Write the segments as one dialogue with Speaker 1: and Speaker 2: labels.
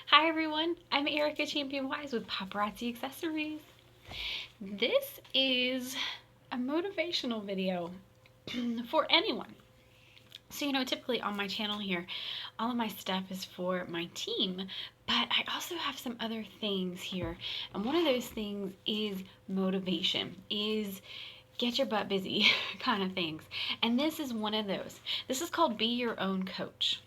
Speaker 1: Hi everyone, I'm Ericka Champion Wise with Paparazzi Accessories. This is a motivational video for anyone. So, typically on my channel here, all of my stuff is for my team, but I also have some other things here. And one of those things is motivation, is get your butt busy kind of things. And this is one of those. This is called Be Your Own Coach.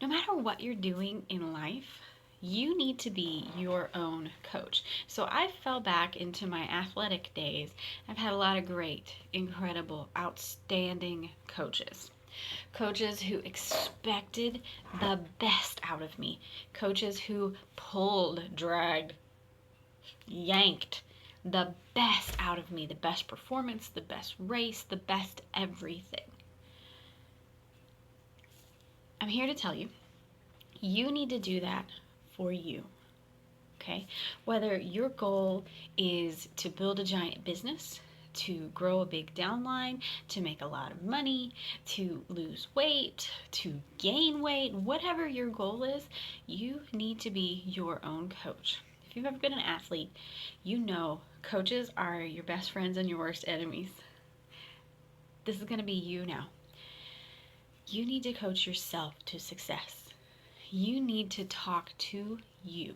Speaker 1: No matter what you're doing in life, you need to be your own coach. So I fell back into my athletic days. I've had a lot of great, incredible, outstanding coaches. Coaches who expected the best out of me. Coaches who pulled, dragged, yanked the best out of me. The best performance, the best race, the best everything. I'm here to tell you, you need to do that for you. Okay? Whether your goal is to build a giant business, to grow a big downline, to make a lot of money, to lose weight, to gain weight, whatever your goal is, you need to be your own coach. If you've ever been an athlete, you know coaches are your best friends and your worst enemies. This is going to be you now. You need to coach yourself to success. You need to talk to you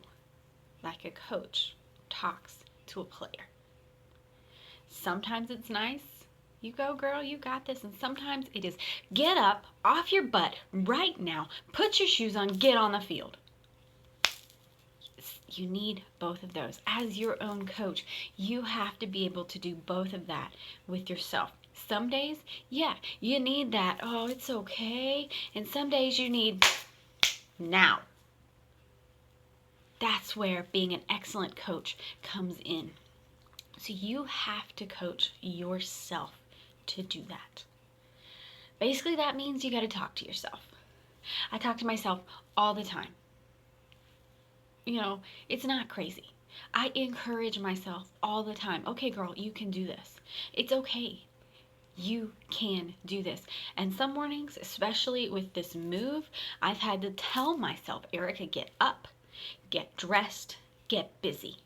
Speaker 1: like a coach talks to a player. Sometimes it's nice. You go, girl, you got this. And sometimes it is get up off your butt right now, put your shoes on, get on the field. You need both of those. As your own coach, you have to be able to do both of that with yourself. Some days, yeah, you need that, oh, it's okay. And some days you need now. That's where being an excellent coach comes in. So you have to coach yourself to do that. Basically, that means you got to talk to yourself. I talk to myself all the time. It's not crazy. I encourage myself all the time. Okay, girl, you can do this. It's okay. You can do this. And some mornings, especially with this move, I've had to tell myself, Ericka, get up, get dressed, get busy.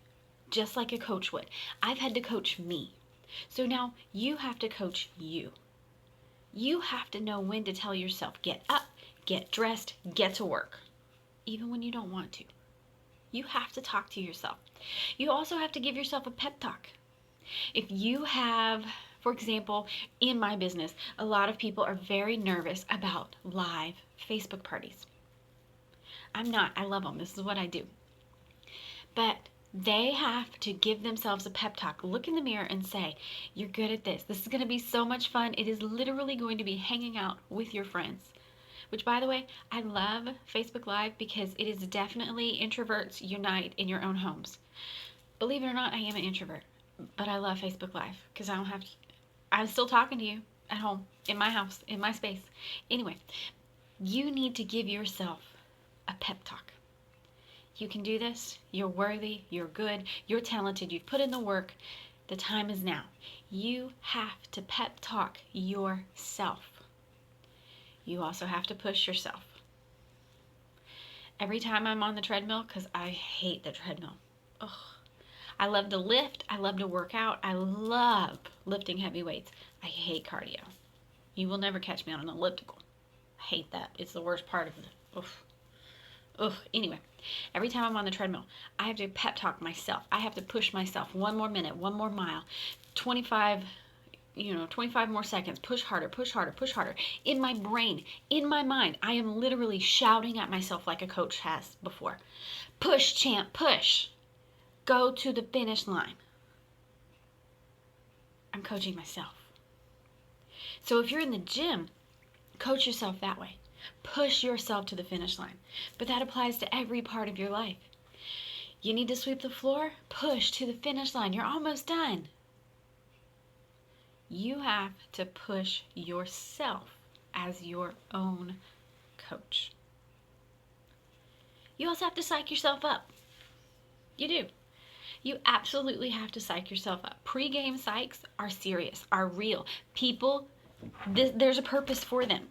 Speaker 1: Just like a coach would. I've had to coach me. So now you have to coach you. You have to know when to tell yourself, get up, get dressed, get to work. Even when you don't want to. You have to talk to yourself. You also have to give yourself a pep talk. If you have, for example, in my business, a lot of people are very nervous about live Facebook parties. I'm not. I love them. This is what I do. But they have to give themselves a pep talk. Look in the mirror and say, you're good at this. This is going to be so much fun. It is literally going to be hanging out with your friends. Which, by the way, I love Facebook Live because it is definitely introverts unite in your own homes. Believe it or not, I am an introvert. But I love Facebook Live because I don't have to. I'm still talking to you at home, in my house, in my space. Anyway, you need to give yourself a pep talk. You can do this. You're worthy. You're good. You're talented. You've put in the work. The time is now. You have to pep talk yourself. You also have to push yourself. Every time I'm on the treadmill, because I hate the treadmill. Ugh. I love to lift. I love to work out. I love lifting heavy weights. I hate cardio. You will never catch me on an elliptical. I hate that. It's the worst part of it. Ugh. Anyway, every time I'm on the treadmill, I have to pep talk myself. I have to push myself. 1 more minute, 1 more mile, 25 more seconds, push harder, push harder, push harder. In my brain, in my mind, I am literally shouting at myself like a coach has before. Push, champ, push. Go to the finish line. I'm coaching myself. So if you're in the gym, coach yourself that way. Push yourself to the finish line. But that applies to every part of your life. You need to sweep the floor? Push to the finish line. You're almost done. You have to push yourself as your own coach. You also have to psych yourself up. You do. You absolutely have to psych yourself up. Pre-game psychs are serious, are real. People, there's a purpose for them.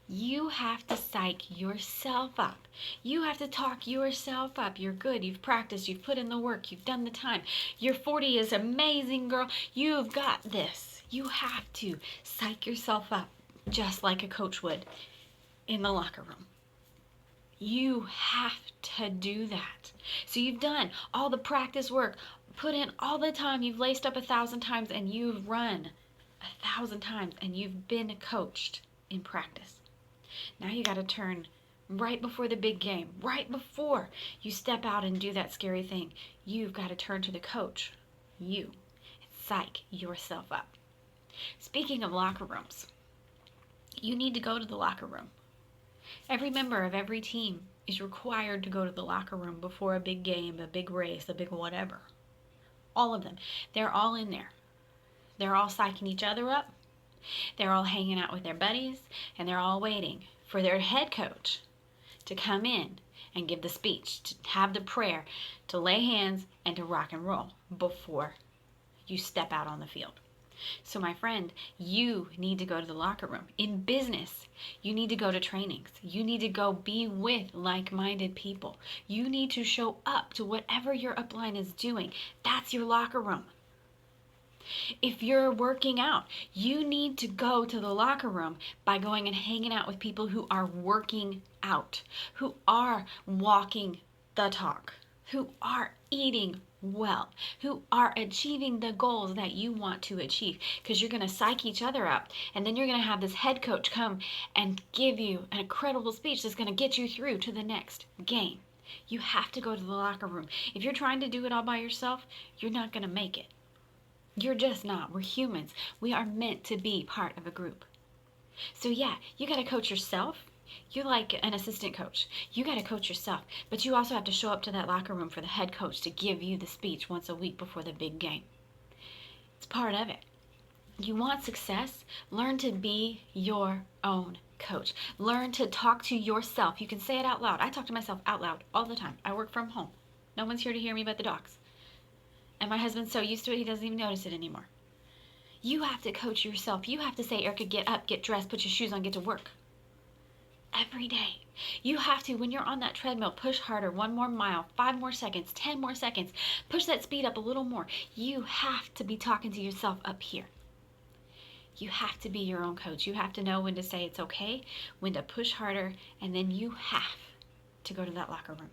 Speaker 1: You have to psych yourself up. You have to talk yourself up. You're good. You've practiced. You've put in the work. You've done the time. Your 40 is amazing, girl. You've got this. You have to psych yourself up just like a coach would in the locker room. You have to do that. So you've done all the practice work, put in all the time. You've laced up 1,000 times and you've run 1,000 times and you've been coached in practice. Now you got to turn right before the big game, right before you step out and do that scary thing. You've got to turn to the coach, you, and psych yourself up. Speaking of locker rooms, you need to go to the locker room. Every member of every team is required to go to the locker room before a big game, a big race, a big whatever. All of them. They're all in there. They're all psyching each other up. They're all hanging out with their buddies, and they're all waiting for their head coach to come in and give the speech, to have the prayer, to lay hands, and to rock and roll before you step out on the field. So my friend, you need to go to the locker room. In business, you need to go to trainings. You need to go be with like-minded people. You need to show up to whatever your upline is doing. That's your locker room. If you're working out, you need to go to the locker room by going and hanging out with people who are working out, who are walking the talk, who are eating well, who are achieving the goals that you want to achieve, because you're going to psych each other up, and then you're going to have this head coach come and give you an incredible speech that's going to get you through to the next game. You have to go to the locker room. If you're trying to do it all by yourself, you're not going to make it. You're just not. We're humans. We are meant to be part of a group. So yeah, you got to coach yourself. You're like an assistant coach. You got to coach yourself. But you also have to show up to that locker room for the head coach to give you the speech once a week before the big game. It's part of it. You want success? Learn to be your own coach. Learn to talk to yourself. You can say it out loud. I talk to myself out loud all the time. I work from home. No one's here to hear me but the dogs. And my husband's so used to it, he doesn't even notice it anymore. You have to coach yourself. You have to say, Ericka, get up, get dressed, put your shoes on, get to work. Every day. You have to, when you're on that treadmill, push harder, 1 more mile, 5 more seconds, 10 more seconds. Push that speed up a little more. You have to be talking to yourself up here. You have to be your own coach. You have to know when to say it's okay, when to push harder, and then you have to go to that locker room.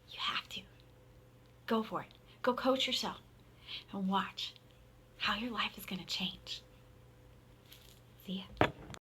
Speaker 1: You have to. Go for it. Go coach yourself and watch how your life is going to change. See ya.